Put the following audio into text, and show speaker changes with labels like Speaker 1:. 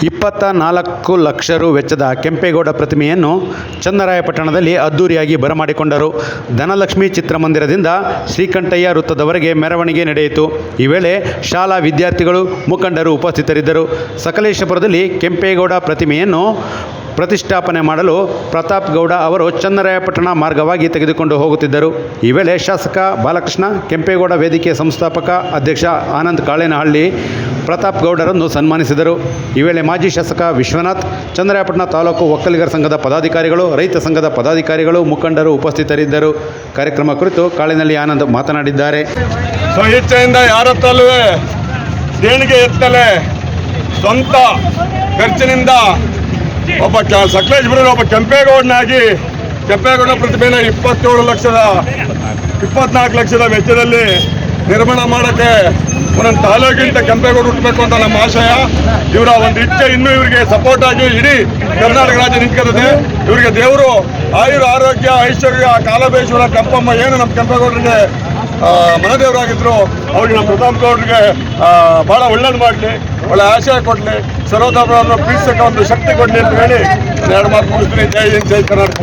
Speaker 1: 24 ಲಕ್ಷ ರು ವೆಚ್ಚದ ಕೆಂಪೇಗೌಡ ಪ್ರತಿಮೆಯನ್ನು ಚನ್ನರಾಯಪಟ್ಟಣದಲ್ಲಿ ಅದ್ದೂರಿಯಾಗಿ ಬರಮಾಡಿಕೊಂಡರು. ಧನಲಕ್ಷ್ಮಿ ಚಿತ್ರಮಂದಿರದಿಂದ ಶ್ರೀಕಂಠಯ್ಯ ವೃತ್ತದವರೆಗೆ ಮೆರವಣಿಗೆ ನಡೆಯಿತು. ಈ ವೇಳೆ ಶಾಲಾ ವಿದ್ಯಾರ್ಥಿಗಳು, ಮುಖಂಡರು ಉಪಸ್ಥಿತರಿದ್ದರು. ಸಕಲೇಶಪುರದಲ್ಲಿ ಕೆಂಪೇಗೌಡ ಪ್ರತಿಮೆಯನ್ನು ಪ್ರತಿಷ್ಠಾಪನೆ ಮಾಡಲು ಪ್ರತಾಪ್ ಗೌಡ ಅವರು ಚನ್ನರಾಯಪಟ್ಟಣ ಮಾರ್ಗವಾಗಿ ತೆಗೆದುಕೊಂಡು ಹೋಗುತ್ತಿದ್ದರು. ಈ ವೇಳೆ ಶಾಸಕ ಬಾಲಕೃಷ್ಣ, ಕೆಂಪೇಗೌಡ ವೇದಿಕೆ ಸಂಸ್ಥಾಪಕ ಅಧ್ಯಕ್ಷ ಆನಂದ್ ಕಾಳೇನಹಳ್ಳಿ ಪ್ರತಾಪ್ ಗೌಡರನ್ನು ಸನ್ಮಾನಿಸಿದರು. ಈ ವೇಳೆ ಮಾಜಿ ಶಾಸಕ ವಿಶ್ವನಾಥ್, ಚನ್ನರಾಯಪಟ್ಟಣ ತಾಲೂಕು ಒಕ್ಕಲಿಗರ ಸಂಘದ ಪದಾಧಿಕಾರಿಗಳು, ರೈತ ಸಂಘದ ಪದಾಧಿಕಾರಿಗಳು, ಮುಖಂಡರು ಉಪಸ್ಥಿತರಿದ್ದರು. ಕಾರ್ಯಕ್ರಮ ಕುರಿತು ಕಾಳೇನಹಳ್ಳಿ ಆನಂದ್ ಮಾತನಾಡಿದ್ದಾರೆ.
Speaker 2: ಸ್ವಇಚ್ಛೆಯಿಂದ ಯಾರತ್ತಲ್ಲೂ ದೇಣಿಗೆ ಎತ್ತಲೆ ಸ್ವಂತ ಖರ್ಚಿನಿಂದ ಒಬ್ಬ ಸಕಲೇಶಪುರ ಒಬ್ಬ ಕೆಂಪೇಗೌಡನಾಗಿ ಕೆಂಪೇಗೌಡ ಪ್ರತಿಮೆನ 24 ಲಕ್ಷದ ವೆಚ್ಚದಲ್ಲಿ ನಿರ್ಮಾಣ ಮಾಡೋಕ್ಕೆ ಒಂದೊಂದು ತಾಲೂಕಿಂತ ಕೆಂಪೇಗೌಡ ಹುಟ್ಟಬೇಕು ಅಂತ ನಮ್ಮ ಆಶಯ. ಇವರ ಒಂದು ಇಚ್ಛೆ ಇನ್ನೂ ಇವರಿಗೆ ಸಪೋರ್ಟ್ ಆಗಿ ಇಡೀ ಕರ್ನಾಟಕ ರಾಜ್ಯ ನಿಂತ್ಕೊಂಡಿದೆ. ಇವರಿಗೆ ದೇವರು ಆಯುರ, ಆರೋಗ್ಯ, ಐಶ್ವರ್ಯ, ಕಾಲಬೇಶ್ವರ, ಕಪ್ಪಮ್ಮ ಏನು ನಮ್ಮ ಕೆಂಪೇಗೌಡರಿಗೆ ಮನದೇವರಾಗಿದ್ರು, ಅವ್ರಿಗೆ ನಮ್ಮ ಪ್ರತಾಪ್ ಗೌಡರಿಗೆ ಭಾಳ ಒಳ್ಳೇದು ಮಾಡಲಿ, ಒಳ್ಳೆ ಆಶಯ ಕೊಡಲಿ, ಸರ್ವಧರ್ಮವನ್ನು ಪ್ರೀತಿಸಕ್ಕೆ ಒಂದು ಶಕ್ತಿ ಕೊಡಲಿ ಅಂತ ಹೇಳಿ ಎರಡು ಮಾತು ಮುಗಿಸ್ತೀನಿ. ಜೈ ಹಿಂದ್, ಜೈ ಕರ್ನಾಟಕ.